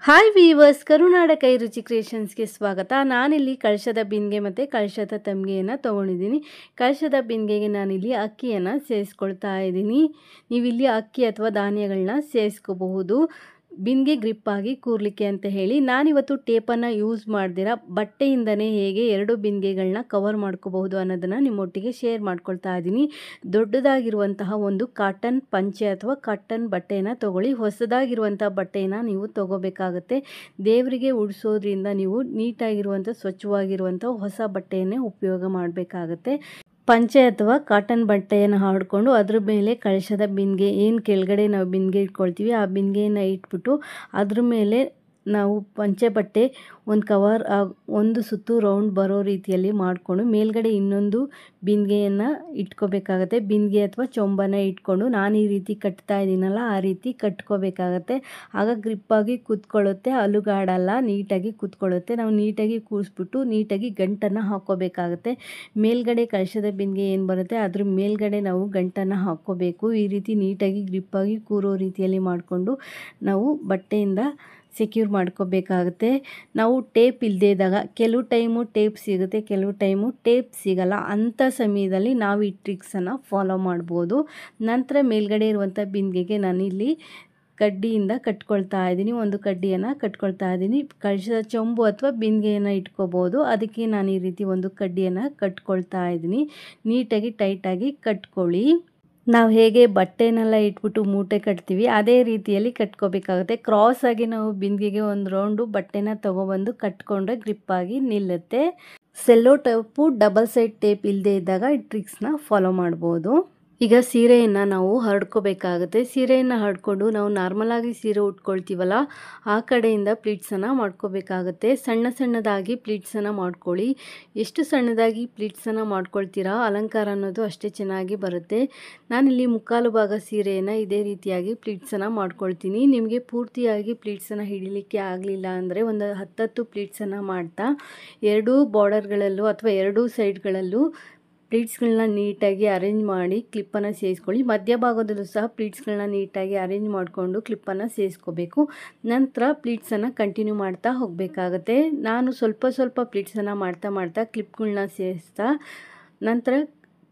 Hi viewers, ಕರುನಾಡ ಕೈ ರುಚಿ ಕ್ರಿಯೇಷನ್ಸ್ಗೆ ಸ್ವಾಗತ. ನಾನಿಲ್ಲಿ ಕಳಶದ ಬಿಂದಿಗೆ ಮತ್ತು ಕಳಶದ ತಂಬಿಗೆಯನ್ನು ತೊಗೊಂಡಿದ್ದೀನಿ. ಕಳಶದ ಬಿಂದಿಗೆಗೆ ನಾನಿಲ್ಲಿ ಅಕ್ಕಿಯನ್ನು ಸೇರಿಸ್ಕೊಳ್ತಾ ಇದ್ದೀನಿ. ನೀವಿಲ್ಲಿ ಅಕ್ಕಿ ಅಥವಾ ಧಾನ್ಯಗಳನ್ನ ಸೇರಿಸ್ಕೋಬಹುದು ಬಿಂದಿಗೆ ಗ್ರಿಪ್ಪಾಗಿ ಕೂರಲಿಕ್ಕೆ ಅಂತ ಹೇಳಿ. ನಾನಿವತ್ತು ಟೇಪನ್ನು ಯೂಸ್ ಮಾಡ್ದಿರ ಬಟ್ಟೆಯಿಂದನೇ ಹೇಗೆ ಎರಡು ಬಿಂದಿಗೆಗಳನ್ನ ಕವರ್ ಮಾಡ್ಕೋಬಹುದು ಅನ್ನೋದನ್ನು ನಿಮ್ಮೊಟ್ಟಿಗೆ ಶೇರ್ ಮಾಡ್ಕೊಳ್ತಾ ಇದ್ದೀನಿ. ದೊಡ್ಡದಾಗಿರುವಂತಹ ಒಂದು ಕಾಟನ್ ಪಂಚೆ ಅಥವಾ ಕಾಟನ್ ಬಟ್ಟೆಯನ್ನು ತೊಗೊಳ್ಳಿ. ಹೊಸದಾಗಿರುವಂಥ ಬಟ್ಟೆಯನ್ನು ನೀವು ತೊಗೋಬೇಕಾಗುತ್ತೆ. ದೇವರಿಗೆ ಉಡಿಸೋದ್ರಿಂದ ನೀವು ನೀಟಾಗಿರುವಂಥ ಸ್ವಚ್ಛವಾಗಿರುವಂಥ ಹೊಸ ಬಟ್ಟೆಯನ್ನೇ ಉಪಯೋಗ ಮಾಡಬೇಕಾಗತ್ತೆ. ಪಂಚೆ ಅಥವಾ ಕಾಟನ್ ಬಟ್ಟೆಯನ್ನು ಹಾಡಿಕೊಂಡು ಅದ್ರ ಮೇಲೆ ಕಳಶದ ಬಿಂದಿಗೆ ಏನು ಕೆಳಗಡೆ ನಾವು ಬಿಂದಿಗೆ ಇಟ್ಕೊಳ್ತೀವಿ ಆ ಬಿಂದಿಗೆಯನ್ನು ಇಟ್ಬಿಟ್ಟು ಅದ್ರ ಮೇಲೆ ನಾವು ಪಂಚೆ ಬಟ್ಟೆ ಒಂದು ಕವರ್ ಒಂದು ಸುತ್ತು ರೌಂಡ್ ಬರೋ ರೀತಿಯಲ್ಲಿ ಮಾಡಿಕೊಂಡು ಮೇಲ್ಗಡೆ ಇನ್ನೊಂದು ಬಿಂದಿಗೆಯನ್ನು ಇಟ್ಕೋಬೇಕಾಗತ್ತೆ. ಬಿಂದಿಗೆ ಅಥವಾ ಚೊಂಬನ ಇಟ್ಕೊಂಡು ನಾನು ಈ ರೀತಿ ಕಟ್ತಾ ಇದ್ದೀನಲ್ಲ ಆ ರೀತಿ ಕಟ್ಕೋಬೇಕಾಗತ್ತೆ. ಆಗ ಗ್ರಿಪ್ಪಾಗಿ ಕೂತ್ಕೊಳ್ಳುತ್ತೆ, ಅಲುಗಾಡಲ್ಲ, ನೀಟಾಗಿ ಕೂತ್ಕೊಳ್ಳುತ್ತೆ. ನಾವು ನೀಟಾಗಿ ಕೂರಿಸ್ಬಿಟ್ಟು ನೀಟಾಗಿ ಗಂಟನ್ನು ಹಾಕ್ಕೋಬೇಕಾಗತ್ತೆ. ಮೇಲ್ಗಡೆ ಕಳಶದ ಬಿಂದಿಗೆ ಏನು ಬರುತ್ತೆ ಅದ್ರ ಮೇಲ್ಗಡೆ ನಾವು ಗಂಟನ್ನು ಹಾಕ್ಕೋಬೇಕು. ಈ ರೀತಿ ನೀಟಾಗಿ ಗ್ರಿಪ್ಪಾಗಿ ಕೂರೋ ರೀತಿಯಲ್ಲಿ ಮಾಡಿಕೊಂಡು ನಾವು ಬಟ್ಟೆಯಿಂದ ಸೆಕ್ಯೂರ್ ಮಾಡ್ಕೋಬೇಕಾಗುತ್ತೆ. ನಾವು ಟೇಪ್ ಇಲ್ಲದೇ ಇದ್ದಾಗ ಕೆಲವು ಟೈಮು ಟೇಪ್ ಸಿಗುತ್ತೆ, ಕೆಲವು ಟೈಮು ಟೇಪ್ ಸಿಗಲ್ಲ. ಅಂಥ ಸಮಯದಲ್ಲಿ ನಾವು ಈ ಟ್ರಿಕ್ಸನ್ನು ಫಾಲೋ ಮಾಡ್ಬೋದು. ನಂತರ ಮೇಲ್ಗಡೆ ಇರುವಂಥ ಬಿಂದಿಗೆಗೆ ನಾನಿಲ್ಲಿ ಕಡ್ಡಿಯಿಂದ ಕಟ್ಕೊಳ್ತಾ ಇದ್ದೀನಿ. ಒಂದು ಕಡ್ಡಿಯನ್ನು ಕಟ್ಕೊಳ್ತಾ ಇದ್ದೀನಿ. ಕಳಶದ ಚೊಂಬು ಅಥವಾ ಬಿಂದಿಗೆಯನ್ನು ಇಟ್ಕೋಬೋದು. ಅದಕ್ಕೆ ನಾನು ಈ ರೀತಿ ಒಂದು ಕಡ್ಡಿಯನ್ನು ಕಟ್ಕೊಳ್ತಾ ಇದ್ದೀನಿ. ನೀಟಾಗಿ ಟೈಟಾಗಿ ಕಟ್ಕೊಳ್ಳಿ. ನಾವು ಹೇಗೆ ಬಟ್ಟೆನೆಲ್ಲ ಇಟ್ಬಿಟ್ಟು ಮೂಟೆ ಕಟ್ತೀವಿ ಅದೇ ರೀತಿಯಲ್ಲಿ ಕಟ್ಕೋಬೇಕಾಗುತ್ತೆ. ಕ್ರಾಸಾಗಿ ನಾವು ಬಿಂದಿಗೆಗೆ ಒಂದು ರೌಂಡು ಬಟ್ಟೆನ ತೊಗೊಬಂದು ಕಟ್ಕೊಂಡ್ರೆ ಗ್ರಿಪ್ಪಾಗಿ ನಿಲ್ಲುತ್ತೆ. Cello tape double side tape ಇಲ್ಲದೆ ಇದ್ದಾಗ ಈ ಟ್ರಿಕ್ಸ್ನ ಫಾಲೋ ಮಾಡ್ಬೋದು. ಈಗ ಸೀರೆಯನ್ನು ನಾವು ಹರಡ್ಕೋಬೇಕಾಗುತ್ತೆ. ಸೀರೆಯನ್ನು ಹರಡ್ಕೊಂಡು ನಾವು ನಾರ್ಮಲಾಗಿ ಸೀರೆ ಉಟ್ಕೊಳ್ತೀವಲ್ಲ ಆ ಕಡೆಯಿಂದ ಪ್ಲೀಟ್ಸನ್ನು ಮಾಡ್ಕೋಬೇಕಾಗುತ್ತೆ. ಸಣ್ಣ ಸಣ್ಣದಾಗಿ ಪ್ಲೀಟ್ಸನ್ನು ಮಾಡ್ಕೊಳ್ಳಿ. ಎಷ್ಟು ಸಣ್ಣದಾಗಿ ಪ್ಲೀಟ್ಸನ್ನು ಮಾಡ್ಕೊಳ್ತೀರಾ ಅಲಂಕಾರ ಅನ್ನೋದು ಅಷ್ಟೇ ಚೆನ್ನಾಗಿ ಬರುತ್ತೆ. ನಾನಿಲ್ಲಿ ಮುಕ್ಕಾಲು ಭಾಗ ಸೀರೆಯನ್ನು ಇದೇ ರೀತಿಯಾಗಿ ಪ್ಲೀಟ್ಸನ್ನು ಮಾಡ್ಕೊಳ್ತೀನಿ. ನಿಮಗೆ ಪೂರ್ತಿಯಾಗಿ ಪ್ಲೀಟ್ಸನ್ನು ಹಿಡಿಲಿಕ್ಕೆ ಆಗಲಿಲ್ಲ ಅಂದರೆ ಒಂದು 10 ಪ್ಲೀಟ್ಸನ್ನು ಮಾಡ್ತಾ ಎರಡೂ ಬಾರ್ಡರ್ಗಳಲ್ಲೂ ಅಥವಾ ಎರಡೂ ಸೈಡ್ಗಳಲ್ಲೂ ಪ್ಲೀಟ್ಸ್ಗಳನ್ನ ನೀಟಾಗಿ ಅರೇಂಜ್ ಮಾಡಿ ಕ್ಲಿಪ್ಪನ್ನು ಸೇರಿಸ್ಕೊಳ್ಳಿ. ಮಧ್ಯಭಾಗದಲ್ಲೂ ಸಹ ಪ್ಲೀಟ್ಸ್ಗಳನ್ನ ನೀಟಾಗಿ ಅರೇಂಜ್ ಮಾಡಿಕೊಂಡು ಕ್ಲಿಪ್ಪನ್ನು ಸೇರಿಸ್ಕೋಬೇಕು. ನಂತರ ಪ್ಲೀಟ್ಸನ್ನು ಕಂಟಿನ್ಯೂ ಮಾಡ್ತಾ ಹೋಗಬೇಕಾಗತ್ತೆ. ನಾನು ಸ್ವಲ್ಪ ಪ್ಲೀಟ್ಸನ್ನು ಮಾಡ್ತಾ ಕ್ಲಿಪ್ಗಳನ್ನ ಸೇರಿಸ್ತಾ ನಂತರ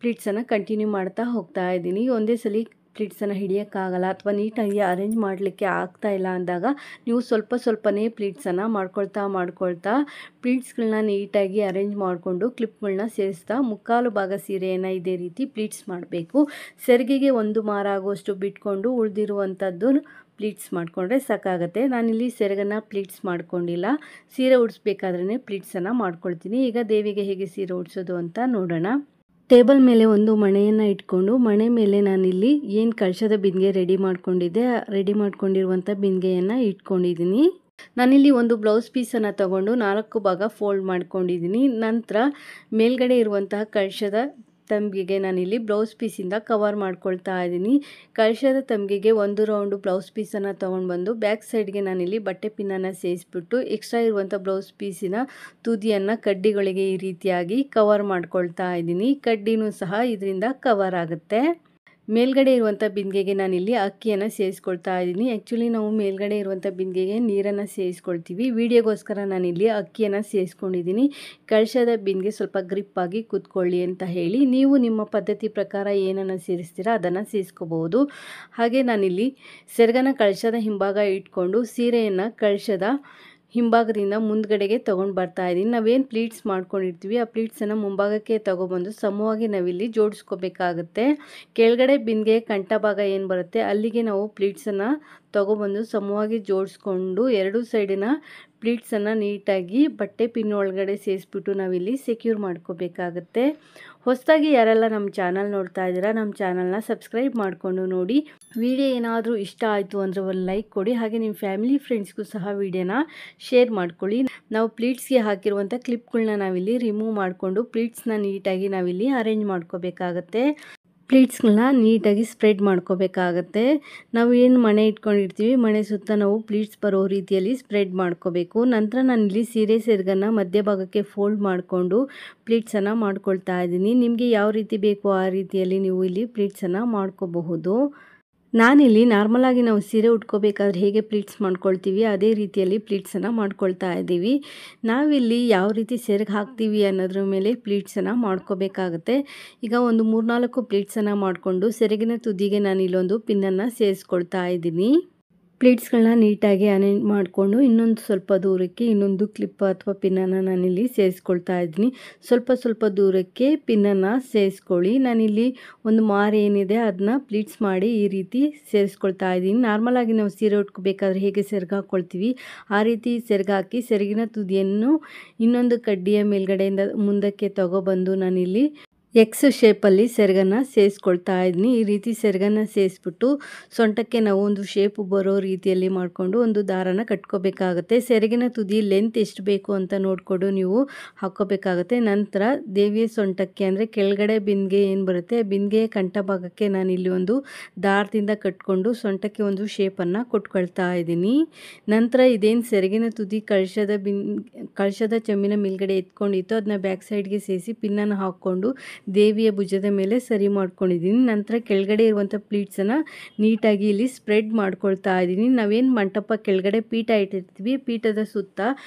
ಪ್ಲೀಟ್ಸನ್ನು ಕಂಟಿನ್ಯೂ ಮಾಡ್ತಾ ಹೋಗ್ತಾ ಇದ್ದೀನಿ. ಒಂದೇ ಸಲ ಪ್ಲೀಟ್ಸನ್ನು ಹಿಡಿಯೋಕ್ಕಾಗಲ್ಲ ಅಥವಾ ನೀಟಾಗಿ ಅರೇಂಜ್ ಮಾಡಲಿಕ್ಕೆ ಆಗ್ತಾ ಇಲ್ಲ ಅಂದಾಗ ನೀವು ಸ್ವಲ್ಪನೇ ಪ್ಲೀಟ್ಸನ್ನು ಮಾಡ್ಕೊಳ್ತಾ ಪ್ಲೀಟ್ಸ್ಗಳನ್ನ ನೀಟಾಗಿ ಅರೇಂಜ್ ಮಾಡಿಕೊಂಡು ಕ್ಲಿಪ್ಗಳನ್ನ ಸೇರಿಸ್ತಾ ಮುಕ್ಕಾಲು ಭಾಗ ಸೀರೆಯನ್ನು ಇದೇ ರೀತಿ ಪ್ಲೀಟ್ಸ್ ಮಾಡಬೇಕು. ಸೆರಗಿಗೆ 1 ಮಾರ ಆಗುವಷ್ಟು ಬಿಟ್ಕೊಂಡು ಉಳಿದಿರುವಂಥದ್ದು ಪ್ಲೀಟ್ಸ್ ಮಾಡಿಕೊಂಡ್ರೆ ಸಾಕಾಗುತ್ತೆ. ನಾನಿಲ್ಲಿ ಸೆರಗನ್ನು ಪ್ಲೀಟ್ಸ್ ಮಾಡ್ಕೊಂಡಿಲ್ಲ. ಸೀರೆ ಉಡಿಸ್ಬೇಕಾದ್ರೇ ಪ್ಲೀಟ್ಸನ್ನು ಮಾಡ್ಕೊಳ್ತೀನಿ. ಈಗ ದೇವಿಗೆ ಹೇಗೆ ಸೀರೆ ಉಡಿಸೋದು ಅಂತ ನೋಡೋಣ. ಟೇಬಲ್ ಮೇಲೆ ಒಂದು ಮಣೆಯನ್ನು ಇಟ್ಕೊಂಡು ಮಣೆ ಮೇಲೆ ನಾನಿಲ್ಲಿ ಏನು ಕಳಶದ ಬಿಂದಿಗೆ ರೆಡಿ ಮಾಡ್ಕೊಂಡಿರುವಂಥ ಬಿಂದಿಗೆಯನ್ನು ಇಟ್ಕೊಂಡಿದ್ದೀನಿ. ನಾನಿಲ್ಲಿ ಒಂದು ಬ್ಲೌಸ್ ಪೀಸನ್ನು ತಗೊಂಡು 4 ಭಾಗ ಫೋಲ್ಡ್ ಮಾಡ್ಕೊಂಡಿದ್ದೀನಿ. ನಂತರ ಮೇಲ್ಗಡೆ ಇರುವಂತಹ ಕಳಶದ ತಂಬಿಗೆಗೆ ನಾನಿಲ್ಲಿ ಬ್ಲೌಸ್ ಪೀಸಿಂದ ಕವರ್ ಮಾಡ್ಕೊಳ್ತಾ ಇದ್ದೀನಿ. ಕಳಶದ ತಂಬಿಗೆಗೆ ಒಂದು ರೌಂಡು ಬ್ಲೌಸ್ ಪೀಸನ್ನು ತೊಗೊಂಡು ಬಂದು ಬ್ಯಾಕ್ ಸೈಡ್ಗೆ ನಾನಿಲ್ಲಿ ಬಟ್ಟೆ ಪಿನ್ನನ್ನು ಸೇರಿಸ್ಬಿಟ್ಟು ಎಕ್ಸ್ಟ್ರಾ ಇರುವಂಥ ಬ್ಲೌಸ್ ಪೀಸಿನ ತುದಿಯನ್ನು ಕಡ್ಡಿಗಳಿಗೆ ಈ ರೀತಿಯಾಗಿ ಕವರ್ ಮಾಡ್ಕೊಳ್ತಾ ಇದ್ದೀನಿ. ಕಡ್ಡಿನೂ ಸಹ ಇದರಿಂದ ಕವರ್ ಆಗುತ್ತೆ. ಮೇಲ್ಗಡೆ ಇರುವಂಥ ಬಿಂದಿಗೆಗೆ ನಾನಿಲ್ಲಿ ಅಕ್ಕಿಯನ್ನು ಸೇರಿಸ್ಕೊಳ್ತಾ ಇದ್ದೀನಿ. ಆ್ಯಕ್ಚುಲಿ ನಾವು ಮೇಲ್ಗಡೆ ಇರುವಂಥ ಬಿಂದಿಗೆಗೆ ನೀರನ್ನು ಸೇರಿಸ್ಕೊಳ್ತೀವಿ. ವಿಡಿಯೋಗೋಸ್ಕರ ನಾನಿಲ್ಲಿ ಅಕ್ಕಿಯನ್ನು ಸೇರಿಸ್ಕೊಂಡಿದ್ದೀನಿ. ಕಳಶದ ಬಿಂದಿಗೆ ಸ್ವಲ್ಪ ಗ್ರಿಪ್ಪಾಗಿ ಕೂತ್ಕೊಳ್ಳಿ ಅಂತ ಹೇಳಿ ನೀವು ನಿಮ್ಮ ಪದ್ಧತಿ ಪ್ರಕಾರ ಏನನ್ನು ಸೇರಿಸ್ತೀರಾ ಅದನ್ನು ಸೇರಿಸ್ಕೋಬಹುದು. ಹಾಗೆ ನಾನಿಲ್ಲಿ ಸೆರಗನ ಕಳಶದ ಹಿಂಭಾಗ ಇಟ್ಕೊಂಡು ಸೀರೆಯನ್ನು ಕಳಶದ ಹಿಂಭಾಗದಿಂದ ಮುಂದ್ಗಡೆಗೆ ತೊಗೊಂಡು ಬರ್ತಾ ಇದ್ದೀನಿ. ನಾವೇನು ಪ್ಲೀಟ್ಸ್ ಮಾಡ್ಕೊಂಡಿರ್ತೀವಿ ಆ ಪ್ಲೀಟ್ಸನ್ನು ಮುಂಭಾಗಕ್ಕೆ ತೊಗೊಬಂದು ಸಮವಾಗಿ ನಾವಿಲ್ಲಿ ಜೋಡಿಸ್ಕೋಬೇಕಾಗುತ್ತೆ. ಕೆಳಗಡೆ ಬಿಂದಿಗೆ ಕಂಠ ಭಾಗ ಏನು ಬರುತ್ತೆ ಅಲ್ಲಿಗೆ ನಾವು ಪ್ಲೀಟ್ಸನ್ನು ತೊಗೊಬಂದು ಸಮವಾಗಿ ಜೋಡಿಸ್ಕೊಂಡು ಎರಡೂ ಸೈಡಿನ ಪ್ಲೀಟ್ಸನ್ನು ನೀಟಾಗಿ ಬಟ್ಟೆ ಪಿನ್ ಒಳಗಡೆ ಸೇರಿಸ್ಬಿಟ್ಟು ನಾವಿಲ್ಲಿ ಸೆಕ್ಯೂರ್ ಮಾಡ್ಕೋಬೇಕಾಗತ್ತೆ. ಹೊಸದಾಗಿ ಯಾರೆಲ್ಲ ನಮ್ಮ ಚಾನಲ್ ನೋಡ್ತಾ ಇದ್ದೀರಾ ನಮ್ಮ ಚಾನಲ್ನ ಸಬ್ಸ್ಕ್ರೈಬ್ ಮಾಡಿಕೊಂಡು ನೋಡಿ. ವಿಡಿಯೋ ಏನಾದರೂ ಇಷ್ಟ ಆಯಿತು ಅಂದರೆ ಒಂದು ಲೈಕ್ ಕೊಡಿ. ಹಾಗೆ ನಿಮ್ಮ ಫ್ಯಾಮಿಲಿ ಫ್ರೆಂಡ್ಸ್ಗೂ ಸಹ ವಿಡಿಯೋನ ಶೇರ್ ಮಾಡ್ಕೊಳ್ಳಿ. ನಾವು ಪ್ಲೀಟ್ಸ್ಗೆ ಹಾಕಿರುವಂಥ ಕ್ಲಿಪ್ಗಳನ್ನ ನಾವಿಲ್ಲಿ ರಿಮೂವ್ ಮಾಡಿಕೊಂಡು ಪ್ಲೀಟ್ಸ್ನ ನೀಟಾಗಿ ನಾವಿಲ್ಲಿ ಅರೇಂಜ್ ಮಾಡ್ಕೋಬೇಕಾಗತ್ತೆ. ಪ್ಲೀಟ್ಸ್ಗಳನ್ನ ನೀಟಾಗಿ ಸ್ಪ್ರೆಡ್ ಮಾಡ್ಕೋಬೇಕಾಗತ್ತೆ. ನಾವು ಏನು ಮಣೆ ಇಟ್ಕೊಂಡಿರ್ತೀವಿ ಮಣೆ ಸುತ್ತ ನಾವು ಪ್ಲೀಟ್ಸ್ ಬರೋ ರೀತಿಯಲ್ಲಿ ಸ್ಪ್ರೆಡ್ ಮಾಡ್ಕೋಬೇಕು. ನಂತರ ನಾನಿಲ್ಲಿ ಸೀರೆ ಸೆರಗನ್ನು ಮಧ್ಯಭಾಗಕ್ಕೆ ಫೋಲ್ಡ್ ಮಾಡಿಕೊಂಡು ಪ್ಲೀಟ್ಸನ್ನು ಮಾಡ್ಕೊಳ್ತಾ ಇದ್ದೀನಿ. ನಿಮಗೆ ಯಾವ ರೀತಿ ಬೇಕೋ ಆ ರೀತಿಯಲ್ಲಿ ನೀವು ಇಲ್ಲಿ ಪ್ಲೀಟ್ಸನ್ನು ಮಾಡ್ಕೋಬಹುದು. ನಾನಿಲ್ಲಿ ನಾರ್ಮಲಾಗಿ ನಾವು ಸೀರೆ ಉಟ್ಕೋಬೇಕಾದ್ರೆ ಹೇಗೆ ಪ್ಲೀಟ್ಸ್ ಮಾಡ್ಕೊಳ್ತೀವಿ ಅದೇ ರೀತಿಯಲ್ಲಿ ಪ್ಲೀಟ್ಸನ್ನು ಮಾಡ್ಕೊಳ್ತಾ ಇದ್ದೀವಿ. ನಾವಿಲ್ಲಿ ಯಾವ ರೀತಿ ಸೆರಗು ಹಾಕ್ತೀವಿ ಅನ್ನೋದ್ರ ಮೇಲೆ ಪ್ಲೀಟ್ಸನ್ನು ಮಾಡ್ಕೋಬೇಕಾಗುತ್ತೆ. ಈಗ ಒಂದು 3-4 ಪ್ಲೀಟ್ಸನ್ನು ಮಾಡಿಕೊಂಡು ಸೆರಗಿನ ತುದಿಗೆ ನಾನು ಇಲ್ಲೊಂದು ಪಿನ್ನನ್ನು ಸೇರಿಸ್ಕೊಳ್ತಾ ಇದ್ದೀನಿ. ಪ್ಲೀಟ್ಸ್ಗಳನ್ನ ನೀಟಾಗಿ ಅರೇಂಜ್ ಮಾಡಿಕೊಂಡು ಇನ್ನೊಂದು ಸ್ವಲ್ಪ ದೂರಕ್ಕೆ ಇನ್ನೊಂದು ಕ್ಲಿಪ್ ಅಥವಾ ಪಿನ್ನನ್ನು ನಾನಿಲ್ಲಿ ಸೇರಿಸ್ಕೊಳ್ತಾ ಇದ್ದೀನಿ. ಸ್ವಲ್ಪ ದೂರಕ್ಕೆ ಪಿನ್ನನ್ನು ಸೇರಿಸ್ಕೊಳ್ಳಿ. ನಾನಿಲ್ಲಿ ಒಂದು ಮಾರು ಏನಿದೆ ಅದನ್ನ ಪ್ಲೀಟ್ಸ್ ಮಾಡಿ ಈ ರೀತಿ ಸೇರಿಸ್ಕೊಳ್ತಾ ಇದ್ದೀನಿ. ನಾರ್ಮಲಾಗಿ ನಾವು ಸೀರೆ ಉಟ್ಕೋಬೇಕಾದ್ರೆ ಹೇಗೆ ಸೆರಗು ಹಾಕ್ಕೊಳ್ತೀವಿ ಆ ರೀತಿ ಸೆರಗು ಹಾಕಿ ಸೆರಗಿನ ತುದಿಯನ್ನು ಇನ್ನೊಂದು ಕಡ್ಡಿಯ ಮೇಲ್ಗಡೆಯಿಂದ ಮುಂದಕ್ಕೆ ತಗೊಬಂದು ನಾನಿಲ್ಲಿ ಎಕ್ಸ್ ಶೇಪಲ್ಲಿ ಸೆರಗನ್ನು ಸೇರಿಸ್ಕೊಳ್ತಾ ಇದ್ದೀನಿ. ಈ ರೀತಿ ಸೆರಗನ್ನು ಸೇರಿಸ್ಬಿಟ್ಟು ಸೊಂಟಕ್ಕೆ ನಾವು ಒಂದು ಶೇಪು ಬರೋ ರೀತಿಯಲ್ಲಿ ಮಾಡಿಕೊಂಡು ಒಂದು ದಾರನ ಕಟ್ಕೋಬೇಕಾಗುತ್ತೆ. ಸೆರಗಿನ ತುದಿ ಲೆಂತ್ ಎಷ್ಟು ಬೇಕು ಅಂತ ನೋಡಿಕೊಂಡು ನೀವು ಹಾಕ್ಕೋಬೇಕಾಗುತ್ತೆ. ನಂತರ ದೇವಿಯ ಸೊಂಟಕ್ಕೆ ಅಂದರೆ ಕೆಳಗಡೆ ಬಿಂದಿಗೆ ಏನು ಬರುತ್ತೆ ಬಿಂದಿಗೆಯ ಕಂಠ ಭಾಗಕ್ಕೆ ನಾನಿಲ್ಲಿ ಒಂದು ದಾರದಿಂದ ಕಟ್ಕೊಂಡು ಸೊಂಟಕ್ಕೆ ಒಂದು ಶೇಪನ್ನು ಕೊಟ್ಕೊಳ್ತಾ ಇದ್ದೀನಿ. ನಂತರ ಇದೇನು ಸೆರಗಿನ ತುದಿ ಕಳಶದ ಚೆಮ್ಮಿನ ಮೇಲ್ಗಡೆ ಎತ್ಕೊಂಡಿತ್ತು ಅದನ್ನ ಬ್ಯಾಕ್ ಸೈಡ್ಗೆ ಸೇರಿಸಿ ಪಿನ್ನನ್ನು ಹಾಕ್ಕೊಂಡು ದೇವಿಯ ಭುಜದ ಮೇಲೆ ಸರಿ ಮಾಡ್ಕೊಂಡಿದ್ದೀನಿ. ನಂತರ ಕೆಳಗಡೆ ಇರುವಂಥ ಪ್ಲೀಟ್ಸನ್ನು ನೀಟಾಗಿ ಇಲ್ಲಿ ಸ್ಪ್ರೆಡ್ ಮಾಡ್ಕೊಳ್ತಾ ಇದ್ದೀನಿ. ನಾವೇನು ಮಂಟಪ ಕೆಳಗಡೆ ಪೀಠ ಇಟ್ಟಿರ್ತೀವಿ ಪೀಠದ ಸುತ್ತ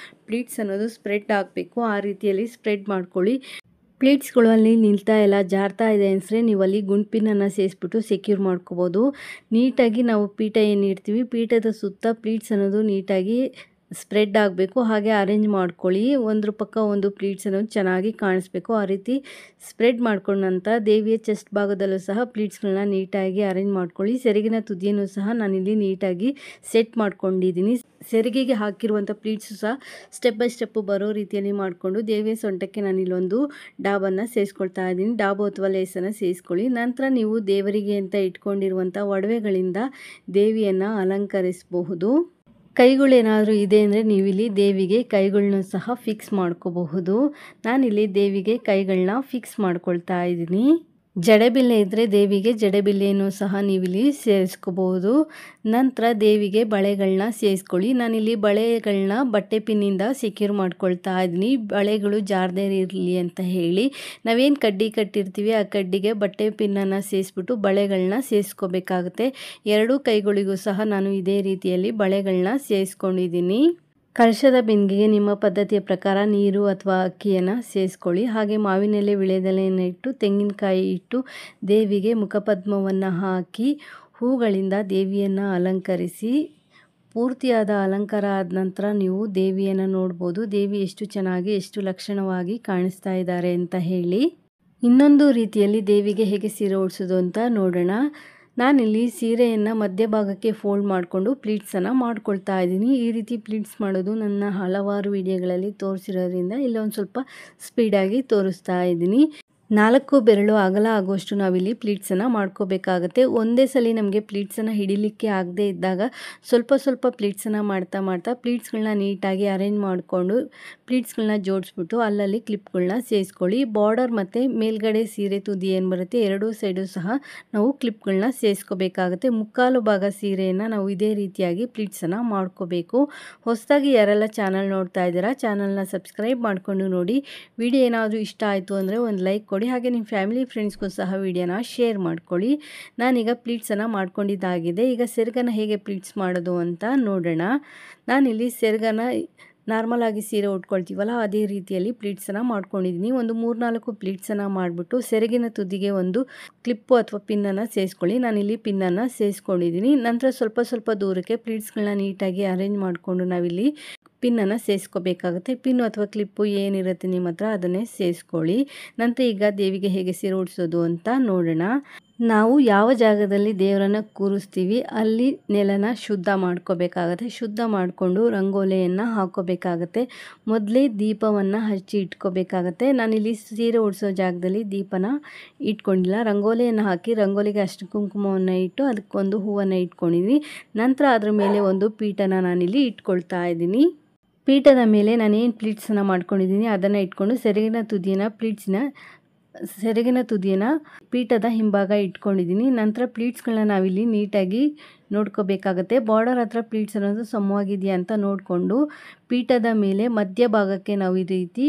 ಪ್ಲೀಟ್ಸ್ ಅನ್ನೋದು ಸ್ಪ್ರೆಡ್ ಆಗಬೇಕು. ಆ ರೀತಿಯಲ್ಲಿ ಸ್ಪ್ರೆಡ್ ಮಾಡ್ಕೊಳ್ಳಿ. ಪ್ಲೀಟ್ಸ್ಗಳು ಅಲ್ಲಿ ನಿಲ್ತಾ ಇಲ್ಲ ಜಾರ್ತಾ ಇದೆ ಅನಿಸಿದ್ರೆ ನೀವು ಅಲ್ಲಿ ಗುಂಡ್ಪಿನನ್ನು ಸೇರಿಸ್ಬಿಟ್ಟು ಸೆಕ್ಯೂರ್ ಮಾಡ್ಕೋಬೋದು. ನೀಟಾಗಿ ನಾವು ಪೀಠ ಏನು ಇಡ್ತೀವಿ ಪೀಠದ ಸುತ್ತ ಪ್ಲೀಟ್ಸ್ ಅನ್ನೋದು ನೀಟಾಗಿ ಸ್ಪ್ರೆಡ್ ಆಗಬೇಕು. ಹಾಗೆ ಅರೇಂಜ್ ಮಾಡ್ಕೊಳ್ಳಿ. ಒಂದ್ರ ಪಕ್ಕ ಒಂದು ಪ್ಲೀಟ್ಸ್ ಅನ್ನೋದು ಚೆನ್ನಾಗಿ ಕಾಣಿಸ್ಬೇಕು. ಆ ರೀತಿ ಸ್ಪ್ರೆಡ್ ಮಾಡ್ಕೊಂಡ ನಂತರ ದೇವಿಯ ಚೆಸ್ಟ್ ಭಾಗದಲ್ಲೂ ಸಹ ಪ್ಲೀಟ್ಸ್ಗಳನ್ನ ನೀಟಾಗಿ ಅರೇಂಜ್ ಮಾಡ್ಕೊಳ್ಳಿ. ಸೆರಗಿನ ತುದಿಯನ್ನು ಸಹ ನಾನಿಲ್ಲಿ ನೀಟಾಗಿ ಸೆಟ್ ಮಾಡ್ಕೊಂಡಿದ್ದೀನಿ. ಸೆರಗಿಗೆ ಹಾಕಿರುವಂಥ ಪ್ಲೀಟ್ಸು ಸಹ ಸ್ಟೆಪ್ ಬೈ ಸ್ಟೆಪ್ಪು ಬರೋ ರೀತಿಯಲ್ಲಿ ಮಾಡಿಕೊಂಡು ದೇವಿಯ ಸೊಂಟಕ್ಕೆ ನಾನಿಲ್ಲೊಂದು ಡಾಬನ್ನು ಸೇರಿಸ್ಕೊಳ್ತಾ ಇದ್ದೀನಿ. ಡಾಬು ಅಥವಾ ಲೇಸನ್ನು ಸೇರಿಸ್ಕೊಳ್ಳಿ. ನಂತರ ನೀವು ದೇವರಿಗೆ ಅಂತ ಇಟ್ಕೊಂಡಿರುವಂಥ ಒಡವೆಗಳಿಂದ ದೇವಿಯನ್ನು ಅಲಂಕರಿಸಬಹುದು. ಕೈಗಳೇನಾದರೂ ಇದೆ ಅಂದರೆ ನೀವಿಲ್ಲಿ ದೇವಿಗೆ ಕೈಗಳನ್ನ ಸಹ ಫಿಕ್ಸ್ ಮಾಡ್ಕೋಬಹುದು. ನಾನಿಲ್ಲಿ ದೇವಿಗೆ ಕೈಗಳನ್ನ ಫಿಕ್ಸ್ ಮಾಡ್ಕೊಳ್ತಾ ಇದ್ದೀನಿ. ಜಡೆಬಿಲ್ಲೆ ಇದ್ದರೆ ದೇವಿಗೆ ಜಡೆಬಿಲ್ಲೆಯನ್ನು ಸಹ ನೀವಿಲ್ಲಿ ಸೇರಿಸ್ಕೋಬಹುದು. ನಂತರ ದೇವಿಗೆ ಬಳೆಗಳನ್ನ ಸೇರಿಸ್ಕೊಳ್ಳಿ. ನಾನಿಲ್ಲಿ ಬಳೆಗಳನ್ನ ಬಟ್ಟೆ ಪಿನ್ನಿಂದ ಸೆಕ್ಯೂರ್ ಮಾಡ್ಕೊಳ್ತಾ ಇದ್ದೀನಿ. ಬಳೆಗಳು ಜಾರದೇ ಇರಲಿ ಅಂತ ಹೇಳಿ ನಾವೇನು ಕಡ್ಡಿ ಕಟ್ಟಿರ್ತೀವಿ ಆ ಕಡ್ಡಿಗೆ ಬಟ್ಟೆ ಪಿನ್ನನ್ನು ಸೇರಿಸ್ಬಿಟ್ಟು ಬಳೆಗಳನ್ನ ಸೇರಿಸ್ಕೋಬೇಕಾಗುತ್ತೆ. ಎರಡೂ ಕೈಗಳಿಗೂ ಸಹ ನಾನು ಇದೇ ರೀತಿಯಲ್ಲಿ ಬಳೆಗಳನ್ನ ಸೇರಿಸ್ಕೊಂಡಿದ್ದೀನಿ. ಕಳಶದ ಬಿಂದಿಗೆಗೆ ನಿಮ್ಮ ಪದ್ಧತಿಯ ಪ್ರಕಾರ ನೀರು ಅಥವಾ ಅಕ್ಕಿಯನ್ನು ಸೇರಿಸ್ಕೊಳ್ಳಿ. ಹಾಗೆ ಮಾವಿನೆಲೆ ವಿಳೆದೆಲೆಯನ್ನು ಇಟ್ಟು ತೆಂಗಿನಕಾಯಿ ಇಟ್ಟು ದೇವಿಗೆ ಮುಖಪದ್ಮವನ್ನು ಹಾಕಿ ಹೂಗಳಿಂದ ದೇವಿಯನ್ನು ಅಲಂಕರಿಸಿ ಪೂರ್ತಿಯಾದ ಅಲಂಕಾರ ಆದ ನಂತರ ನೀವು ದೇವಿಯನ್ನು ನೋಡ್ಬೋದು. ದೇವಿ ಎಷ್ಟು ಚೆನ್ನಾಗಿ ಎಷ್ಟು ಲಕ್ಷಣವಾಗಿ ಕಾಣಿಸ್ತಾ ಇದ್ದಾರೆ ಅಂತ ಹೇಳಿ. ಇನ್ನೊಂದು ರೀತಿಯಲ್ಲಿ ದೇವಿಗೆ ಹೇಗೆ ಸೀರೆ ಉಡಿಸೋದು ಅಂತ ನೋಡೋಣ. ನಾನಿಲ್ಲಿ ಸೀರೆಯನ್ನು ಮಧ್ಯಭಾಗಕ್ಕೆ ಫೋಲ್ಡ್ ಮಾಡಿಕೊಂಡು ಪ್ಲೀಟ್ಸನ್ನು ಮಾಡ್ಕೊಳ್ತಾ ಇದ್ದೀನಿ. ಈ ರೀತಿ ಪ್ಲೀಟ್ಸ್ ಮಾಡೋದು ನನ್ನ ಹಲವಾರು ವಿಡಿಯೋಗಳಲ್ಲಿ ತೋರಿಸಿರೋದ್ರಿಂದ ಇಲ್ಲೊಂದು ಸ್ವಲ್ಪ ಸ್ಪೀಡಾಗಿ ತೋರಿಸ್ತಾ ಇದ್ದೀನಿ. 4 ಬೆರಳು ಅಗಲ ಆಗುವಷ್ಟು ನಾವಿಲ್ಲಿ ಪ್ಲೀಟ್ಸನ್ನು ಮಾಡ್ಕೋಬೇಕಾಗತ್ತೆ. ಒಂದೇ ಸಲ ನಮಗೆ ಪ್ಲೀಟ್ಸನ್ನು ಹಿಡಿಲಿಕ್ಕೆ ಆಗದೆ ಇದ್ದಾಗ ಸ್ವಲ್ಪ ಪ್ಲೀಟ್ಸನ್ನು ಮಾಡ್ತಾ ಪ್ಲೀಟ್ಸ್ಗಳನ್ನ ನೀಟಾಗಿ ಅರೇಂಜ್ ಮಾಡಿಕೊಂಡು ಪ್ಲೀಟ್ಸ್ಗಳನ್ನ ಜೋಡಿಸ್ಬಿಟ್ಟು ಅಲ್ಲಲ್ಲಿ ಕ್ಲಿಪ್ಗಳನ್ನ ಸೇರಿಸ್ಕೊಳ್ಳಿ. ಬಾರ್ಡರ್ ಮತ್ತು ಮೇಲ್ಗಡೆ ಸೀರೆ ತುದಿ ಏನು ಬರುತ್ತೆ ಎರಡೂ ಸೈಡು ಸಹ ನಾವು ಕ್ಲಿಪ್ಗಳನ್ನ ಸೇರಿಸ್ಕೋಬೇಕಾಗುತ್ತೆ. ಮುಕ್ಕಾಲು ಭಾಗ ಸೀರೆಯನ್ನು ನಾವು ಇದೇ ರೀತಿಯಾಗಿ ಪ್ಲೀಟ್ಸನ್ನು ಮಾಡ್ಕೋಬೇಕು. ಹೊಸದಾಗಿ ಯಾರೆಲ್ಲ ಚಾನಲ್ ನೋಡ್ತಾ ಇದ್ದೀರಾ ಚಾನಲ್ನ ಸಬ್ಸ್ಕ್ರೈಬ್ ಮಾಡಿಕೊಂಡು ನೋಡಿ. ವಿಡಿಯೋ ಏನಾದರೂ ಇಷ್ಟ ಆಯಿತು ಅಂದರೆ ಒಂದು ಲೈಕ್ ಕೊಡಿ. ಹಾಗೆ ನಿಮ್ಮ ಫ್ಯಾಮಿಲಿ ಫ್ರೆಂಡ್ಸ್ಗೂ ಸಹ ವಿಡಿಯೋನ ಶೇರ್ ಮಾಡ್ಕೊಳ್ಳಿ. ನಾನೀಗ ಪ್ಲೀಟ್ಸನ್ನು ಮಾಡ್ಕೊಂಡಿದ್ದಾಗಿದೆ. ಈಗ ಸೆರಗನ್ನು ಹೇಗೆ ಪ್ಲೀಟ್ಸ್ ಮಾಡೋದು ಅಂತ ನೋಡೋಣ. ನಾನಿಲ್ಲಿ ಸೆರಗನ್ನು ನಾರ್ಮಲಾಗಿ ಸೀರೆ ಉಟ್ಕೊಳ್ತೀವಲ್ಲ ಅದೇ ರೀತಿಯಲ್ಲಿ ಪ್ಲೀಟ್ಸನ್ನು ಮಾಡ್ಕೊಂಡಿದ್ದೀನಿ. ಒಂದು 3-4 ಪ್ಲೀಟ್ಸನ್ನು ಮಾಡಿಬಿಟ್ಟು ಸೆರಗಿನ ತುದಿಗೆ ಒಂದು ಕ್ಲಿಪ್ಪು ಅಥವಾ ಪಿನ್ನನ್ನು ಸೇರಿಸ್ಕೊಳ್ಳಿ. ನಾನಿಲ್ಲಿ ಪಿನ್ನನ್ನು ಸೇರಿಸ್ಕೊಂಡಿದ್ದೀನಿ. ನಂತರ ಸ್ವಲ್ಪ ದೂರಕ್ಕೆ ಪ್ಲೀಟ್ಸ್ಗಳನ್ನ ನೀಟಾಗಿ ಅರೇಂಜ್ ಮಾಡಿಕೊಂಡು ನಾವಿಲ್ಲಿ ಪಿನ್ನನ್ನು ಸೇರಿಸ್ಕೋಬೇಕಾಗುತ್ತೆ. ಪಿನ್ನು ಅಥವಾ ಕ್ಲಿಪ್ಪು ಏನಿರುತ್ತೆ ನಿಮ್ಮ ಹತ್ರ ಅದನ್ನೇ ಸೇರಿಸ್ಕೊಳ್ಳಿ. ನಂತರ ಈಗ ದೇವಿಗೆ ಹೇಗೆ ಸೀರೆ ಉಡಿಸೋದು ಅಂತ ನೋಡೋಣ. ನಾವು ಯಾವ ಜಾಗದಲ್ಲಿ ದೇವರನ್ನು ಕೂರಿಸ್ತೀವಿ ಅಲ್ಲಿ ನೆಲನ ಶುದ್ಧ ಮಾಡ್ಕೋಬೇಕಾಗತ್ತೆ. ಶುದ್ಧ ಮಾಡಿಕೊಂಡು ರಂಗೋಲಿಯನ್ನು ಹಾಕೋಬೇಕಾಗತ್ತೆ. ಮೊದಲೇ ದೀಪವನ್ನು ಹಚ್ಚಿ ಇಟ್ಕೋಬೇಕಾಗತ್ತೆ. ನಾನಿಲ್ಲಿ ಸೀರೆ ಉಡಿಸೋ ಜಾಗದಲ್ಲಿ ದೀಪನ ಇಟ್ಕೊಂಡಿಲ್ಲ. ರಂಗೋಲಿಯನ್ನು ಹಾಕಿ ರಂಗೋಲಿಗೆ ಅಷ್ಟು ಕುಂಕುಮವನ್ನು ಇಟ್ಟು ಅದಕ್ಕೊಂದು ಹೂವನ್ನು ಇಟ್ಕೊಂಡಿದ್ದೀನಿ. ನಂತರ ಅದ್ರ ಮೇಲೆ ಒಂದು ಪೀಠನ ನಾನಿಲ್ಲಿ ಇಟ್ಕೊಳ್ತಾ ಇದ್ದೀನಿ. ಪೀಠದ ಮೇಲೆ ನಾನೇನು ಪ್ಲೀಟ್ಸನ್ನು ಮಾಡ್ಕೊಂಡಿದ್ದೀನಿ ಅದನ್ನು ಇಟ್ಕೊಂಡು ಸೆರಗಿನ ತುದಿಯನ್ನು ಪೀಠದ ಹಿಂಭಾಗ ಇಟ್ಕೊಂಡಿದ್ದೀನಿ. ನಂತರ ಪ್ಲೀಟ್ಸ್ಗಳನ್ನ ನಾವಿಲ್ಲಿ ನೀಟಾಗಿ ನೋಡ್ಕೋಬೇಕಾಗತ್ತೆ. ಬಾರ್ಡರ್ ಹತ್ರ ಪ್ಲೀಟ್ಸ್ ಅನ್ನೋದು ಸಮವಾಗಿದೆಯಾ ಅಂತ ನೋಡಿಕೊಂಡು ಪೀಠದ ಮೇಲೆ ಮಧ್ಯಭಾಗಕ್ಕೆ ನಾವು ಈ ರೀತಿ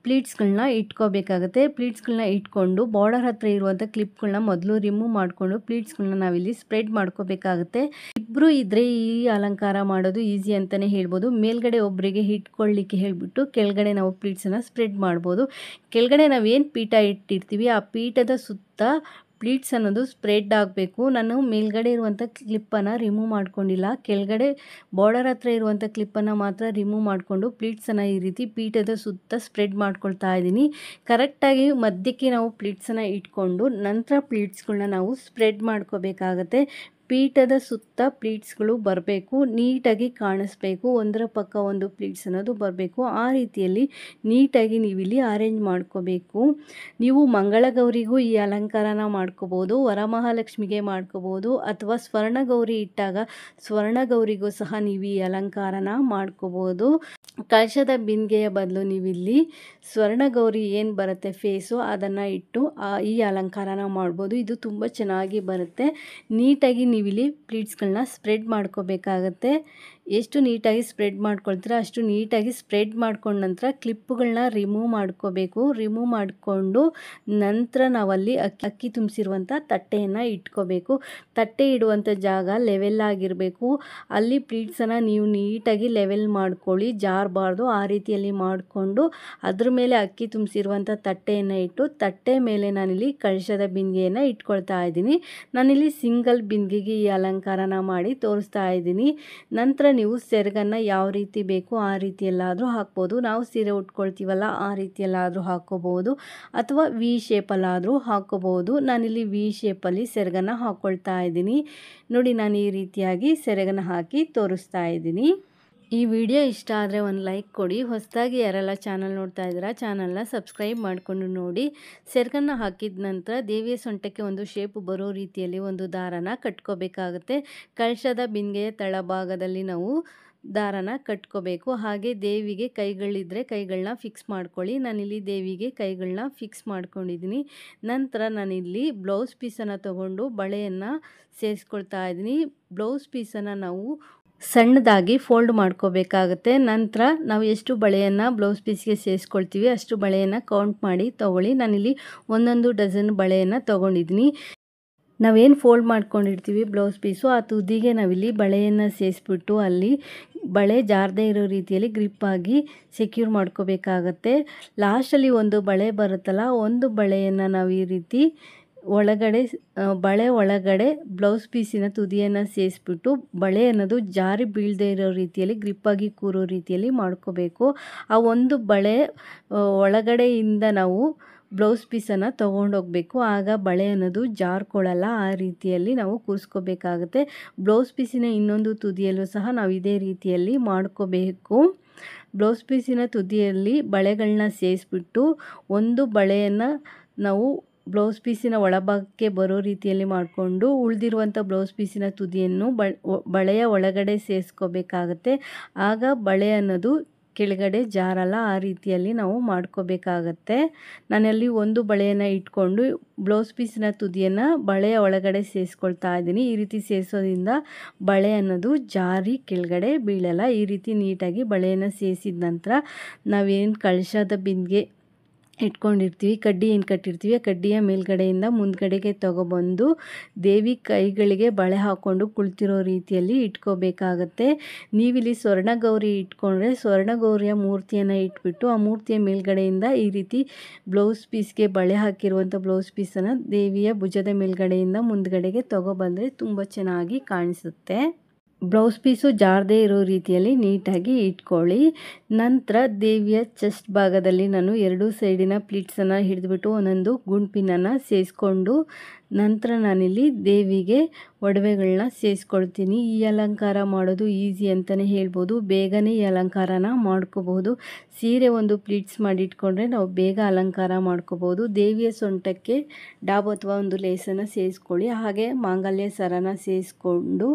ಪ್ಲೀಟ್ಸ್ಗಳನ್ನ ಇಟ್ಕೋಬೇಕಾಗುತ್ತೆ. ಪ್ಲೀಟ್ಸ್ಗಳನ್ನ ಇಟ್ಕೊಂಡು ಬಾರ್ಡರ್ ಹತ್ರ ಇರುವಂಥ ಕ್ಲಿಪ್ಗಳನ್ನ ಮೊದಲು ರಿಮೂವ್ ಮಾಡಿಕೊಂಡು ಪ್ಲೀಟ್ಸ್ಗಳನ್ನ ನಾವಿಲ್ಲಿ ಸ್ಪ್ರೆಡ್ ಮಾಡ್ಕೋಬೇಕಾಗುತ್ತೆ. ಇಬ್ಬರು ಇದ್ದರೆ ಈ ಅಲಂಕಾರ ಮಾಡೋದು ಈಸಿ ಅಂತಲೇ ಹೇಳ್ಬೋದು. ಮೇಲ್ಗಡೆ ಒಬ್ಬರಿಗೆ ಇಟ್ಕೊಳ್ಳಿಕ್ಕೆ ಹೇಳಿಬಿಟ್ಟು ಕೆಳಗಡೆ ನಾವು ಪ್ಲೀಟ್ಸನ್ನು ಸ್ಪ್ರೆಡ್ ಮಾಡ್ಬೋದು. ಕೆಳಗಡೆ ನಾವೇನು ಪೀಠ ಇಟ್ಟಿರ್ತೀವಿ ಆ ಪೀಠದ ಸುತ್ತ ಪ್ಲೀಟ್ಸ್ ಅನ್ನೋದು ಸ್ಪ್ರೆಡ್ ಆಗಬೇಕು. ನಾನು ಮೇಲ್ಗಡೆ ಇರುವಂಥ ಕ್ಲಿಪ್ಪನ್ನು ರಿಮೂವ್ ಮಾಡ್ಕೊಂಡಿಲ್ಲ, ಕೆಳಗಡೆ ಬಾರ್ಡರ್ ಹತ್ರ ಇರುವಂಥ ಕ್ಲಿಪ್ಪನ್ನು ಮಾತ್ರ ರಿಮೂವ್ ಮಾಡಿಕೊಂಡು ಪ್ಲೀಟ್ಸನ್ನು ಈ ರೀತಿ ಪೀಠದ ಸುತ್ತ ಸ್ಪ್ರೆಡ್ ಮಾಡ್ಕೊಳ್ತಾ ಇದ್ದೀನಿ. ಕರೆಕ್ಟಾಗಿ ಮಧ್ಯಕ್ಕೆ ನಾವು ಪ್ಲೀಟ್ಸನ್ನು ಇಟ್ಕೊಂಡು ನಂತರ ಪ್ಲೀಟ್ಸ್ಗಳನ್ನ ನಾವು ಸ್ಪ್ರೆಡ್ ಮಾಡ್ಕೋಬೇಕಾಗತ್ತೆ. ಪೀಠದ ಸುತ್ತ ಪ್ಲೀಟ್ಸ್ಗಳು ಬರಬೇಕು, ನೀಟಾಗಿ ಕಾಣಿಸ್ಬೇಕು, ಒಂದರ ಪಕ್ಕ ಒಂದು ಪ್ಲೀಟ್ಸ್ ಅನ್ನೋದು ಬರಬೇಕು. ಆ ರೀತಿಯಲ್ಲಿ ನೀಟಾಗಿ ನೀವಿಲ್ಲಿ ಅರೇಂಜ್ ಮಾಡ್ಕೋಬೇಕು. ನೀವು ಮಂಗಳಗೌರಿಗೂ ಈ ಅಲಂಕಾರನ ಮಾಡ್ಕೋಬೋದು, ವರಮಹಾಲಕ್ಷ್ಮಿಗೆ ಮಾಡ್ಕೋಬೋದು, ಅಥವಾ ಸ್ವರ್ಣಗೌರಿ ಇಟ್ಟಾಗ ಸ್ವರ್ಣಗೌರಿಗೂ ಸಹ ನೀವು ಈ ಅಲಂಕಾರನ ಮಾಡ್ಕೋಬೋದು. ಕಳಶದ ಬಿಂದಿಗೆಯ ಬದಲು ನೀವಿಲ್ಲಿ ಸ್ವರ್ಣಗೌರಿ ಏನು ಬರುತ್ತೆ ಫೇಸು ಅದನ್ನು ಇಟ್ಟು ಈ ಅಲಂಕಾರನ ಮಾಡ್ಬೋದು. ಇದು ತುಂಬ ಚೆನ್ನಾಗಿ ಬರುತ್ತೆ. ನೀಟಾಗಿ ನೀವಿಲ್ಲಿ ಪ್ಲೀಟ್ಸ್ಗಳನ್ನ ಸ್ಪ್ರೆಡ್ ಮಾಡ್ಕೋಬೇಕಾಗತ್ತೆ. ಎಷ್ಟು ನೀಟಾಗಿ ಸ್ಪ್ರೆಡ್ ಮಾಡ್ಕೊಳ್ತೀರ ಅಷ್ಟು ನೀಟಾಗಿ ಸ್ಪ್ರೆಡ್ ಮಾಡ್ಕೊಂಡ ನಂತರ ಕ್ಲಿಪ್ಪುಗಳನ್ನ ರಿಮೂವ್ ಮಾಡ್ಕೋಬೇಕು. ರಿಮೂವ್ ಮಾಡಿಕೊಂಡು ನಂತರ ನಾವಲ್ಲಿ ಅಕ್ಕಿ ತುಂಬಿಸಿರುವಂಥ ತಟ್ಟೆಯನ್ನು ಇಟ್ಕೋಬೇಕು. ತಟ್ಟೆ ಇಡುವಂಥ ಜಾಗ ಲೆವೆಲ್ ಆಗಿರಬೇಕು. ಅಲ್ಲಿ ಪ್ಲೀಟ್ಸನ್ನು ನೀವು ನೀಟಾಗಿ ಲೆವೆಲ್ ಮಾಡ್ಕೊಳ್ಳಿ, ಜಾರಬಾರ್ದು. ಆ ರೀತಿಯಲ್ಲಿ ಮಾಡಿಕೊಂಡು ಅದ್ರ ಮೇಲೆ ಅಕ್ಕಿ ತುಂಬಿಸಿರುವಂಥ ತಟ್ಟೆಯನ್ನು ಇಟ್ಟು ತಟ್ಟೆ ಮೇಲೆ ನಾನಿಲ್ಲಿ ಕಳಶದ ಬಿಂದಿಗೆಯನ್ನು ಇಟ್ಕೊಳ್ತಾ ಇದ್ದೀನಿ. ನಾನಿಲ್ಲಿ ಸಿಂಗಲ್ ಬಿಂದಿಗೆಗೆ ಈ ಅಲಂಕಾರನ ಮಾಡಿ ತೋರಿಸ್ತಾ ಇದ್ದೀನಿ. ನಂತರ ನೀವು ಸೆರಗನ್ನು ಯಾವ ರೀತಿ ಬೇಕು ಆ ರೀತಿಯಲ್ಲಾದರೂ ಹಾಕ್ಬೋದು. ನಾವು ಸೀರೆ ಉಟ್ಕೊಳ್ತೀವಲ್ಲ ಆ ರೀತಿಯಲ್ಲಾದರೂ ಹಾಕ್ಕೋಬೋದು, ಅಥವಾ ವಿ ಶೇಪಲ್ಲಾದರೂ ಹಾಕ್ಕೋಬೋದು. ನಾನಿಲ್ಲಿ ವಿ ಶೇಪಲ್ಲಿ ಸೆರಗನ್ನು ಹಾಕ್ಕೊಳ್ತಾ ಇದ್ದೀನಿ. ನೋಡಿ, ನಾನು ಈ ರೀತಿಯಾಗಿ ಸೆರಗನ್ನು ಹಾಕಿ ತೋರಿಸ್ತಾ ಇದ್ದೀನಿ. ಈ ವಿಡಿಯೋ ಇಷ್ಟ ಆದರೆ ಒಂದು ಲೈಕ್ ಕೊಡಿ. ಹೊಸದಾಗಿ ಯಾರೆಲ್ಲ ಚಾನಲ್ ನೋಡ್ತಾ ಇದ್ದೀರಾ ಚಾನಲ್ನ ಸಬ್ಸ್ಕ್ರೈಬ್ ಮಾಡಿಕೊಂಡು ನೋಡಿ. ಸೆರಗನ್ನು ಹಾಕಿದ ನಂತರ ದೇವಿಯ ಸೊಂಟಕ್ಕೆ ಒಂದು ಶೇಪ್ ಬರೋ ರೀತಿಯಲ್ಲಿ ಒಂದು ದಾರನ ಕಟ್ಕೋಬೇಕಾಗುತ್ತೆ. ಕಳಶದ ಬಿಂದಿಗೆಯ ತಳಭಾಗದಲ್ಲಿ ನಾವು ದಾರನ ಕಟ್ಕೋಬೇಕು. ಹಾಗೆ ದೇವಿಗೆ ಕೈಗಳಿದ್ದರೆ ಕೈಗಳನ್ನ ಫಿಕ್ಸ್ ಮಾಡ್ಕೊಳ್ಳಿ. ನಾನಿಲ್ಲಿ ದೇವಿಗೆ ಕೈಗಳನ್ನ ಫಿಕ್ಸ್ ಮಾಡ್ಕೊಂಡಿದ್ದೀನಿ. ನಂತರ ನಾನಿಲ್ಲಿ ಬ್ಲೌಸ್ ಪೀಸನ್ನು ತಗೊಂಡು ಬಳೆಯನ್ನು ಸೇರಿಸ್ಕೊಳ್ತಾ ಇದ್ದೀನಿ. ಬ್ಲೌಸ್ ಪೀಸನ್ನು ನಾವು ಸಣ್ಣದಾಗಿ ಫೋಲ್ಡ್ ಮಾಡ್ಕೋಬೇಕಾಗುತ್ತೆ. ನಂತರ ನಾವು ಎಷ್ಟು ಬಳೆಯನ್ನು ಬ್ಲೌಸ್ ಪೀಸ್ಗೆ ಸೇರಿಸ್ಕೊಳ್ತೀವಿ ಅಷ್ಟು ಬಳೆಯನ್ನು ಕೌಂಟ್ ಮಾಡಿ ತೊಗೊಳ್ಳಿ. ನಾನಿಲ್ಲಿ 1 ಡಜನ್ ಬಳೆಯನ್ನು ತೊಗೊಂಡಿದ್ದೀನಿ. ನಾವೇನು ಫೋಲ್ಡ್ ಮಾಡ್ಕೊಂಡಿರ್ತೀವಿ ಬ್ಲೌಸ್ ಪೀಸು ಆ ತುದಿಗೆ ನಾವಿಲ್ಲಿ ಬಳೆಯನ್ನು ಸೇರಿಸ್ಬಿಟ್ಟು ಅಲ್ಲಿ ಬಳೆ ಜಾರದೇ ಇರೋ ರೀತಿಯಲ್ಲಿ ಗ್ರಿಪ್ಪಾಗಿ ಸೆಕ್ಯೂರ್ ಮಾಡ್ಕೋಬೇಕಾಗತ್ತೆ. ಲಾಸ್ಟಲ್ಲಿ ಒಂದು ಬಳೆ ಬರುತ್ತಲ್ಲ, ಒಂದು ಬಳೆಯನ್ನು ನಾವು ಈ ರೀತಿ ಬಳೆ ಒಳಗಡೆ ಬ್ಲೌಸ್ ಪೀಸಿನ ತುದಿಯನ್ನು ಸೇರಿಸ್ಬಿಟ್ಟು ಬಳೆ ಅನ್ನೋದು ಜಾರಿ ಬೀಳದೇ ಇರೋ ರೀತಿಯಲ್ಲಿ ಗ್ರಿಪ್ಪಾಗಿ ಕೂರೋ ರೀತಿಯಲ್ಲಿ ಮಾಡ್ಕೋಬೇಕು. ಆ ಒಂದು ಬಳೆ ಒಳಗಡೆಯಿಂದ ನಾವು ಬ್ಲೌಸ್ ಪೀಸನ್ನು ತೊಗೊಂಡೋಗ್ಬೇಕು. ಆಗ ಬಳೆ ಅನ್ನೋದು ಜಾರ್ಕೊಳ್ಳಲ್ಲ. ಆ ರೀತಿಯಲ್ಲಿ ನಾವು ಕೂರಿಸ್ಕೋಬೇಕಾಗುತ್ತೆ. ಬ್ಲೌಸ್ ಪೀಸಿನ ಇನ್ನೊಂದು ತುದಿಯಲ್ಲೂ ಸಹ ನಾವು ಇದೇ ರೀತಿಯಲ್ಲಿ ಮಾಡ್ಕೋಬೇಕು. ಬ್ಲೌಸ್ ಪೀಸಿನ ತುದಿಯಲ್ಲಿ ಬಳೆಗಳನ್ನ ಸೇರಿಸ್ಬಿಟ್ಟು ಒಂದು ಬಳೆಯನ್ನು ನಾವು ಬ್ಲೌಸ್ ಪೀಸಿನ ಒಳಭಾಗಕ್ಕೆ ಬರೋ ರೀತಿಯಲ್ಲಿ ಮಾಡಿಕೊಂಡು ಉಳಿದಿರುವಂಥ ಬ್ಲೌಸ್ ಪೀಸಿನ ತುದಿಯನ್ನು ಬಳೆಯ ಒಳಗಡೆ ಸೇರಿಸ್ಕೋಬೇಕಾಗತ್ತೆ. ಆಗ ಬಳೆ ಅನ್ನೋದು ಕೆಳಗಡೆ ಜಾರಲ್ಲ. ಆ ರೀತಿಯಲ್ಲಿ ನಾವು ಮಾಡ್ಕೋಬೇಕಾಗತ್ತೆ. ನಾನಲ್ಲಿ ಒಂದು ಬಳೆಯನ್ನು ಇಟ್ಕೊಂಡು ಬ್ಲೌಸ್ ಪೀಸಿನ ತುದಿಯನ್ನು ಬಳೆಯ ಒಳಗಡೆ ಸೇರಿಸ್ಕೊಳ್ತಾ ಇದ್ದೀನಿ. ಈ ರೀತಿ ಸೇರಿಸೋದ್ರಿಂದ ಬಳೆ ಅನ್ನೋದು ಜಾರಿ ಕೆಳಗಡೆ ಬೀಳಲ್ಲ. ಈ ರೀತಿ ನೀಟಾಗಿ ಬಳೆಯನ್ನು ಸೇರಿಸಿದ ನಂತರ ನಾವೇನು ಕಳಶದ ಬಿಂದಿಗೆ ಇಟ್ಕೊಂಡಿರ್ತೀವಿ, ಕಡ್ಡಿ ಏನು ಕಟ್ಟಿರ್ತೀವಿ ಆ ಕಡ್ಡಿಯ ಮೇಲ್ಗಡೆಯಿಂದ ಮುಂದ್ಗಡೆಗೆ ತಗೊಬಂದು ದೇವಿ ಕೈಗಳಿಗೆ ಬಳೆ ಹಾಕ್ಕೊಂಡು ಕುಳಿತಿರೋ ರೀತಿಯಲ್ಲಿ ಇಟ್ಕೋಬೇಕಾಗತ್ತೆ. ನೀವಿಲ್ಲಿ ಸ್ವರ್ಣಗೌರಿ ಇಟ್ಕೊಂಡ್ರೆ ಸ್ವರ್ಣಗೌರಿಯ ಮೂರ್ತಿಯನ್ನು ಇಟ್ಬಿಟ್ಟು ಆ ಮೂರ್ತಿಯ ಮೇಲ್ಗಡೆಯಿಂದ ಈ ರೀತಿ ಬ್ಲೌಸ್ ಪೀಸ್ಗೆ ಬಳೆ ಹಾಕಿರುವಂಥ ಬ್ಲೌಸ್ ಪೀಸನ್ನು ದೇವಿಯ ಭುಜದ ಮೇಲ್ಗಡೆಯಿಂದ ಮುಂದ್ಗಡೆಗೆ ತಗೊಬಂದರೆ ತುಂಬ ಚೆನ್ನಾಗಿ ಕಾಣಿಸುತ್ತೆ. ಬ್ಲೌಸ್ ಪೀಸು ಜಾರದೇ ಇರೋ ರೀತಿಯಲ್ಲಿ ನೀಟಾಗಿ ಇಟ್ಕೊಳ್ಳಿ. ನಂತರ ದೇವಿಯ ಚೆಸ್ಟ್ ಭಾಗದಲ್ಲಿ ನಾನು 2 ಸೈಡಿನ ಪ್ಲೀಟ್ಸನ್ನು ಹಿಡಿದುಬಿಟ್ಟು ಒಂದೊಂದು ಗುಂಡ್ಪಿನನ್ನು ಸೇರಿಸ್ಕೊಂಡು ನಂತರ ನಾನಿಲ್ಲಿ ದೇವಿಗೆ ಒಡವೆಗಳನ್ನ ಸೇರಿಸ್ಕೊಳ್ತೀನಿ. ಈ ಅಲಂಕಾರ ಮಾಡೋದು ಈಸಿ ಅಂತಲೇ ಹೇಳ್ಬೋದು. ಬೇಗನೆ ಈ ಅಲಂಕಾರನ ಮಾಡ್ಕೋಬಹುದು. ಸೀರೆ ಒಂದು ಪ್ಲೀಟ್ಸ್ ಮಾಡಿಟ್ಕೊಂಡ್ರೆ ನಾವು ಬೇಗ ಅಲಂಕಾರ ಮಾಡ್ಕೋಬೋದು. ದೇವಿಯ ಸೊಂಟಕ್ಕೆ ಡಾಬ್ ಅಥವಾ ಒಂದು ಲೇಸನ್ನು ಸೇರಿಸ್ಕೊಳ್ಳಿ. ಹಾಗೆ ಮಾಂಗಲ್ಯ ಸರನ ಸೇರಿಸ್ಕೊಂಡು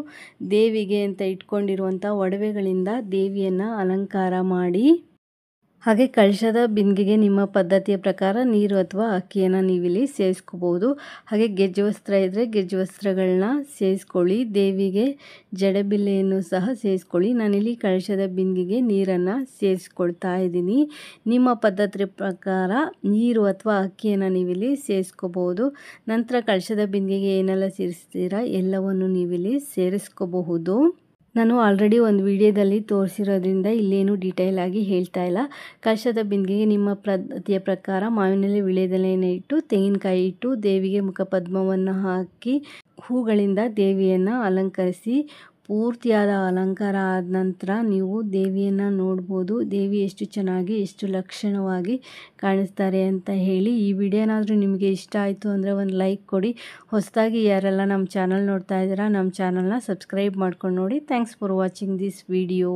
ದೇವಿಗೆ ಅಂತ ಇಟ್ಕೊಂಡಿರುವಂಥ ಒಡವೆಗಳಿಂದ ದೇವಿಯನ್ನು ಅಲಂಕಾರ ಮಾಡಿ ಹಾಗೆ ಕಳಶದ ಬಿಂದಿಗೆಗೆ ನಿಮ್ಮ ಪದ್ಧತಿಯ ಪ್ರಕಾರ ನೀರು ಅಥವಾ ಅಕ್ಕಿಯನ್ನು ನೀವಿಲ್ಲಿ ಸೇರಿಸ್ಕೋಬೋದು. ಹಾಗೆ ಗೆಜ್ಜೆ ವಸ್ತ್ರ ಇದ್ದರೆ ಗೆಜ್ಜೆ ವಸ್ತ್ರಗಳನ್ನ ಸೇರಿಸ್ಕೊಳ್ಳಿ. ದೇವಿಗೆ ಜಡೆಬಿಲ್ಲೆಯನ್ನು ಸಹ ಸೇರಿಸ್ಕೊಳ್ಳಿ. ನಾನಿಲ್ಲಿ ಕಳಶದ ಬಿಂದಿಗೆಗೆ ನೀರನ್ನು ಸೇರಿಸ್ಕೊಳ್ತಾ ಇದ್ದೀನಿ. ನಿಮ್ಮ ಪದ್ಧತಿಯ ಪ್ರಕಾರ ನೀರು ಅಥವಾ ಅಕ್ಕಿಯನ್ನು ನೀವಿಲ್ಲಿ ಸೇರಿಸ್ಕೋಬೋದು. ನಂತರ ಕಳಶದ ಬಿಂದಿಗೆಗೆ ಏನೆಲ್ಲ ಸೇರಿಸ್ತೀರಾ ಎಲ್ಲವನ್ನು ನೀವಿಲ್ಲಿ ಸೇರಿಸ್ಕೋಬಹುದು. ನಾನು ಆಲ್ರೆಡಿ ಒಂದು ವಿಡಿಯೋದಲ್ಲಿ ತೋರಿಸಿರೋದ್ರಿಂದ ಇಲ್ಲೇನು ಡೀಟೇಲ್ ಆಗಿ ಹೇಳ್ತಾ ಇಲ್ಲ. ಕಳಶದ ಬಿಂದಿಗೆಗೆ ನಿಮ್ಮ ಪದ್ಧತಿಯ ಪ್ರಕಾರ ಮಾವಿನೆಲೆ ವೀಳ್ಯದೆಲೆಯನ್ನು ಇಟ್ಟು ತೆಂಗಿನಕಾಯಿ ಇಟ್ಟು ದೇವಿಗೆ ಮುಖಪದ್ಮವನ್ನು ಹಾಕಿ ಹೂಗಳಿಂದ ದೇವಿಯನ್ನು ಅಲಂಕರಿಸಿ ಪೂರ್ತಿಯಾದ ಅಲಂಕಾರ ಆದ ನಂತರ ನೀವು ದೇವಿಯನ್ನು ನೋಡ್ಬೋದು. ದೇವಿ ಎಷ್ಟು ಚೆನ್ನಾಗಿ ಎಷ್ಟು ಲಕ್ಷಣವಾಗಿ ಕಾಣಿಸ್ತಾರೆ ಅಂತ ಹೇಳಿ. ಈ ವಿಡಿಯೋನಾದರೂ ನಿಮಗೆ ಇಷ್ಟ ಆಯಿತು ಅಂದರೆ ಒಂದು ಲೈಕ್ ಕೊಡಿ. ಹೊಸದಾಗಿ ಯಾರೆಲ್ಲ ನಮ್ಮ ಚಾನಲ್ ನೋಡ್ತಾ ಇದ್ದೀರಾ ನಮ್ಮ ಚಾನಲ್ನ ಸಬ್ಸ್ಕ್ರೈಬ್ ಮಾಡ್ಕೊಂಡು ನೋಡಿ. Thanks for watching this video.